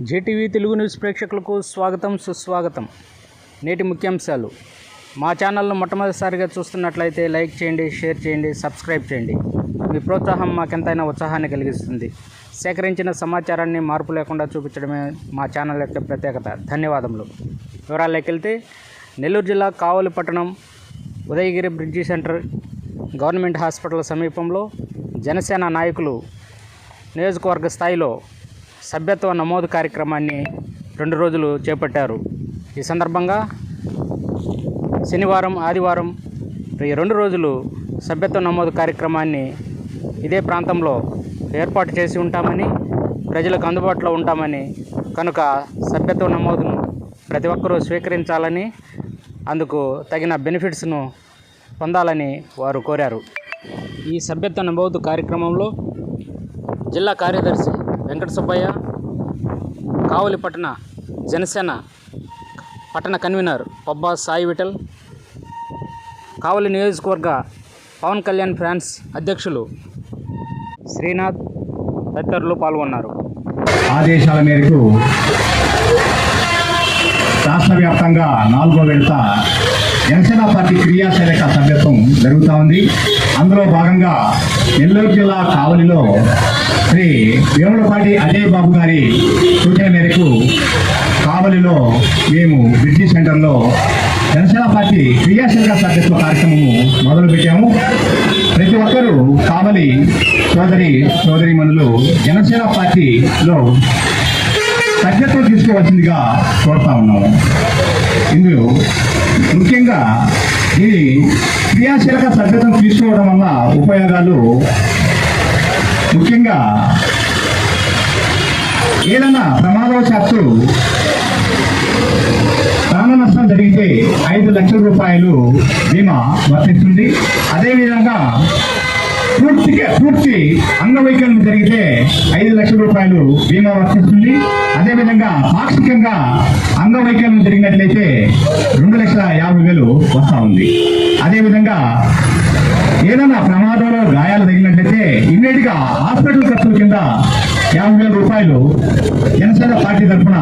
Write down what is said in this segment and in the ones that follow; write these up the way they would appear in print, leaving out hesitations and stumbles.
JTV Telugu news ప్రేక్షకులకు స్వాగతం సుస్వాగతం. నేటి ముఖ్యాంశాలు. మా ఛానల్ను మొట్టమొదటిసారిగా చూస్తున్నట్లయితే లైక్ చేయండి, షేర్ చేయండి, సబ్స్క్రైబ్ చేయండి. మీ ప్రోత్సాహం మాకెంతైనా ఉత్సాహాన్ని కలిగిస్తుంది. సేకరించిన సమాచారాన్ని మార్పు లేకుండా చూపించడమే మా ఛానల్ యొక్క ప్రత్యేకత. ధన్యవాదములు. వివరాల్లోకి వెళ్తే, నెల్లూరు జిల్లా కావలి పట్టణం Udayagiri bridge centre government hospital సమీపంలో జనసేన నాయకులు నియోజకవర్గ స్థాయిలో సభ్యత్వ నమోదు కార్యక్రమాన్ని 2 రోజులు చేపట్టారు. ఈ సందర్భంగా శనివారం, ఆదివారం ఈ 2 రోజులు సభ్యత్వ నమోదు కార్యక్రమాన్ని ఇదే ప్రాంతంలో ఏర్పాటు చేసి ఉంటామని, ప్రజలకు అందుబాటులో ఉంటామని, కనుక సభ్యత్వ నమోదును ప్రతి ఒక్కరూ స్వీకరించాలని, అందుకు తగిన బెనిఫిట్స్ను పొందాలని వారు కోరారు. ఈ సభ్యత్వ నమోదు కార్యక్రమంలో జిల్లా కార్యదర్శి వెంకట సుబ్బయ్య, కావలి పట్టణ జనసేన పట్టణ కన్వీనర్ పబ్బా సాయి విఠల్, కావలి నియోజకవర్గ పవన్ కళ్యాణ్ ఫ్యాన్స్ అధ్యక్షులు శ్రీనాథ్ తదితరులు పాల్గొన్నారు. ఆదేశాల మేరకు రాష్ట్ర వ్యాప్తంగా 4వ విడత జనసేన పార్టీ క్రియాశీలక సభ్యత్వం జరుగుతూ ఉంది. అందులో భాగంగా నెల్లూరు జిల్లా కావలిలో శ్రీ వేములపాటి అజయ్ బాబు గారి సూచన మేరకు కావలిలో మేము బ్రిడ్జి సెంటర్లో జనసేన పార్టీ క్రియాశీలక సభ్యత్వ కార్యక్రమము మొదలుపెట్టాము. ప్రతి ఒక్కరూ కావలి సోదరీమణులు జనసేన పార్టీలో సభ్యత్వం తీసుకోవాల్సిందిగా కోరుతా ఉన్నాము. ఇందులో ముఖ్యంగా ఈ క్రియాశీలక సభ్యత్వం తీసుకోవడం వల్ల ఉపయోగాలు, ముఖ్యంగా ఏదైనా ప్రమాదవశాత్తు ప్రాణ నష్టం జరిగితే 5 లక్షల రూపాయలు బీమా వర్తిస్తుంది. అదేవిధంగా పూర్తి అంగవైకల్యం జరిగితే 5 లక్షల రూపాయలు బీమా వర్తిస్తుంది. అదేవిధంగా పాక్షికంగా అంగవైకల్యం జరిగినట్లయితే 2,50,000 వస్తూ ఉంది. అదేవిధంగా ఏదైనా ప్రమాదంలో గాయాలు తగిలినట్లయితే ఇమ్మీడియట్ గా హాస్పిటల్ ఖర్చుల కింద 50,000 రూపాయలు జనసేన పార్టీ తరఫున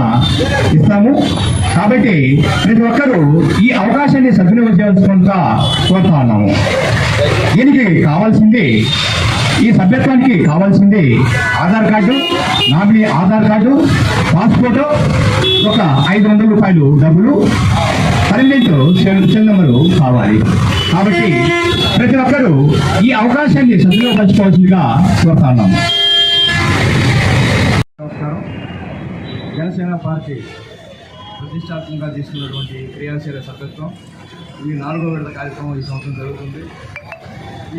ఇస్తాము. కాబట్టి ప్రతి ఒక్కరూ ఈ అవకాశాన్ని సద్వినియోగం చేయాల్సిందిగా కోరుతా ఉన్నాము. దీనికి కావాల్సింది, ఈ సభ్యత్వానికి కావాల్సింది Aadhaar card, nominee Aadhaar card, passport, ఒక 500 రూపాయలు డబ్బులు, పర్మనెంట్ సెల్ నెంబరు కావాలి. కాబట్టి ప్రతి ఒక్కరూ ఈ అవకాశాన్ని సద్వినియోగపరచుకోవాల్సిందిగా కోరుతున్నాము. నమస్కారం. జనసేన పార్టీ ప్రతిష్టాత్మకంగా తీసుకున్నటువంటి క్రియాశీల సభ్యత్వం ఈ 4వ విడత కార్యక్రమం ఈ సంవత్సరం జరుగుతుంది.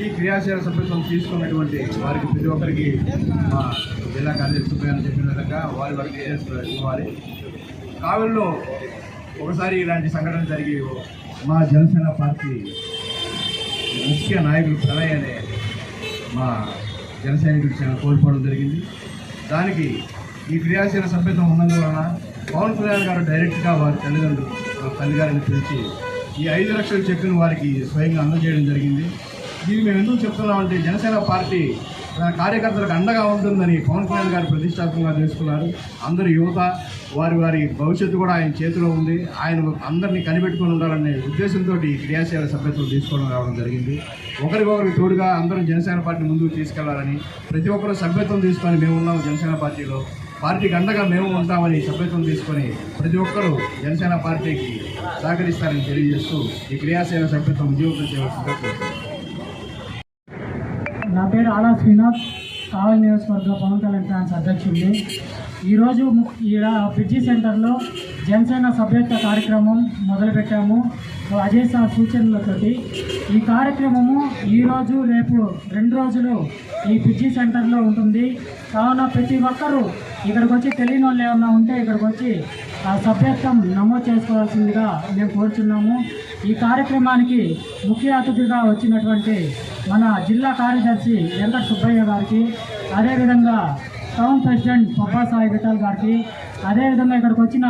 ఈ క్రియాశీల సభ్యత్వం తీసుకున్నటువంటి వారికి ప్రతి ఒక్కరికి మా జిల్లా కార్యదర్శి సుబ్బయ్య చెప్పిన విధంగా వారి డీటెయిల్స్ ఇవ్వాలి. కావలిలో ఒకసారి ఇలాంటి సంఘటన జరిగి మా జనసేన పార్టీ ముఖ్య నాయకులు ప్రణయ్ అనే మా జనసైనికుడు కోల్పోవడం జరిగింది. దానికి ఈ క్రియాశీల సభ్యత్వం ఉన్నందువలన పవన్ కళ్యాణ్ గారు డైరెక్ట్గా వారి తల్లిగారిని పిలిచి ఈ 5 లక్షల చెక్కును వారికి స్వయంగా అందజేయడం జరిగింది. దీన్ని మేము ఎందుకు చెప్తున్నామంటే, జనసేన పార్టీ కార్యకర్తలకు అండగా ఉంటుందని పవన్ కళ్యాణ్ గారు ప్రతిష్టాత్మకంగా తెలుసుకున్నారు. అందరూ యువత, వారి భవిష్యత్తు కూడా ఆయన చేతిలో ఉంది. ఆయన అందరినీ కనిపెట్టుకుని ఉండాలనే ఉద్దేశంతో ఈ క్రియాశీల సభ్యత్వం తీసుకోవడం రావడం జరిగింది. ఒకరికొకరికి తోడుగా అందరం జనసేన పార్టీ ముందుకు తీసుకెళ్లాలని, ప్రతి ఒక్కరూ సభ్యత్వం తీసుకొని మేము ఉన్నాము జనసేన పార్టీలో, పార్టీకి అండగా మేము ఉంటామని సభ్యత్వం తీసుకొని ప్రతి ఒక్కరూ జనసేన పార్టీకి సహకరిస్తారని తెలియజేస్తూ ఈ క్రియాశీల సభ్యత్వం విజయవంతం చేయవలసిందిగా కోరుతున్నాను. నా పేరు ఆలా శ్రీనాథ్, కావలి నియోజకవర్గ పవన్ కళ్యాణ్ ఫ్యాన్స్ అధ్యక్షుడిని. ఈరోజు బ్రిడ్జి సెంటర్లో జనసేన సభ్యత్వ కార్యక్రమం మొదలుపెట్టాము అజయ్ సార్ సూచనలతోటి. ఈ కార్యక్రమము ఈరోజు రేపు 2 రోజులు ఈ బ్రిడ్జి సెంటర్లో ఉంటుంది. కావున ప్రతి ఒక్కరూ ఇక్కడికి వచ్చి తెలియని వాళ్ళు ఏమన్నా ఉంటే ఇక్కడికి వచ్చి ఆ సభ్యత్వం నమోదు చేసుకోవాల్సిందిగా మేము కోరుచున్నాము. ఈ కార్యక్రమానికి ముఖ్య అతిథిగా వచ్చినటువంటి మన జిల్లా కార్యదర్శి వెంకట సుబ్బయ్య గారికి, అదేవిధంగా టౌన్ ప్రెసిడెంట్ పబ్బా సాయి విఠల్ గారికి, అదేవిధంగా ఇక్కడికి వచ్చిన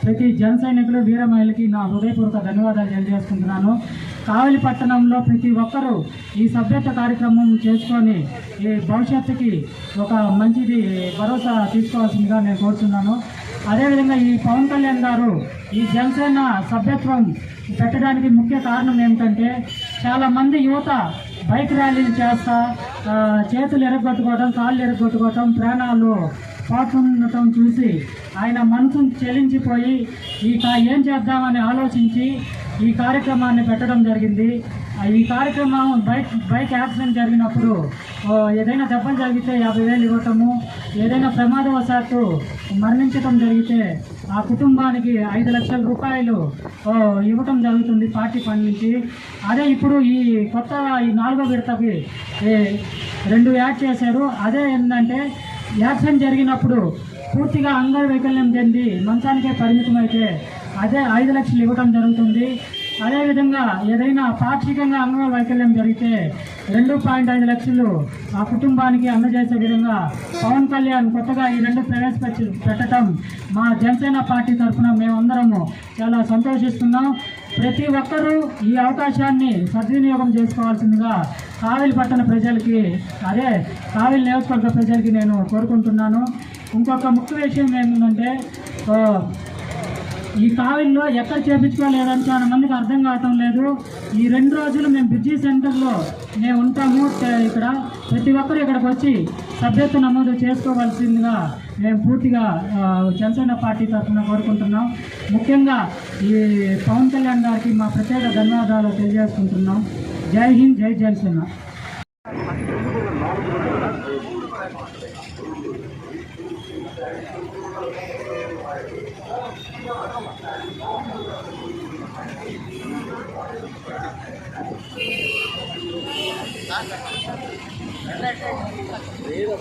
ప్రతి జన సైనికులు, వీర మహిళకి నా హృదయపూర్వక ధన్యవాదాలు తెలియజేసుకుంటున్నాను. కావలి పట్టణంలో ప్రతి ఒక్కరూ ఈ సభ్యత్వ కార్యక్రమం చేసుకొని ఈ భవిష్యత్తుకి ఒక మంచిది భరోసా తీసుకోవాల్సిందిగా నేను కోరుతున్నాను. అదేవిధంగా ఈ పవన్ కళ్యాణ్ గారు ఈ జనసేన సభ్యత్వం పెట్టడానికి ముఖ్య కారణం ఏమిటంటే చాలామంది యువత బైక్ ర్యాలీలు చేస్తా చేతులు ఎరగొట్టుకోవడం, కాళ్ళు ఎరగొట్టుకోవడం, ప్రాణాలు పోతుండటం చూసి ఆయన మనసును చెలించిపోయి ఏం చేద్దామని ఆలోచించి ఈ కార్యక్రమాన్ని పెట్టడం జరిగింది. ఈ కార్యక్రమం బైక్ యాక్సిడెంట్ జరిగినప్పుడు ఏదైనా దెబ్బలు జరిగితే 50,000 ఇవ్వటము, ఏదైనా ప్రమాదవశాత్తు మరణించడం జరిగితే ఆ కుటుంబానికి 5 లక్షల రూపాయలు ఇవ్వటం జరుగుతుంది పార్టీ ఫండ్ నుంచి. అదే ఇప్పుడు ఈ కొత్త 4వ విడతకి 2 యాడ్ చేశారు. అదే ఏంటంటే యాక్సిడెంట్ జరిగినప్పుడు పూర్తిగా అంగవైకల్యం చెంది మంచానికే పరిమితమైతే అదే 5 లక్షలు ఇవ్వటం జరుగుతుంది. అదేవిధంగా ఏదైనా పాక్షికంగా అంగవైకల్యం జరిగితే 2.5 లక్షలు ఆ కుటుంబానికి అందజేసే విధంగా పవన్ కళ్యాణ్ కొత్తగా ఈ 2 ప్రవేశపెట్టడం మా జనసేన పార్టీ తరఫున మేమందరము చాలా సంతోషిస్తున్నాం. ప్రతి ఒక్కరూ ఈ అవకాశాన్ని సద్వినియోగం చేసుకోవాల్సిందిగా కావిలి పట్టణ ప్రజలకి, అదే కావిలి నియోజకవర్గ ప్రజలకి నేను కోరుకుంటున్నాను. ఇంకొక ముఖ్య విషయం ఏంటంటే ఈ కావిల్లో ఎక్కడ చేయించుకోలేదని చాలా మందికి అర్థం కావటం లేదు. ఈ 2 రోజులు మేము బ్రిడ్జి సెంటర్లో మేము ఉంటాము. ఇక్కడ ప్రతి ఒక్కరు ఇక్కడికి వచ్చి సభ్యత్వ నమోదు చేసుకోవాల్సిందిగా మేము పూర్తిగా జనసేన పార్టీ తరఫున కోరుకుంటున్నాం. ముఖ్యంగా ఈ పవన్ కళ్యాణ్ గారికి మా ప్రత్యేక ధన్యవాదాలు తెలియజేసుకుంటున్నాం. జై హింద్, జై జనసేన. లేదు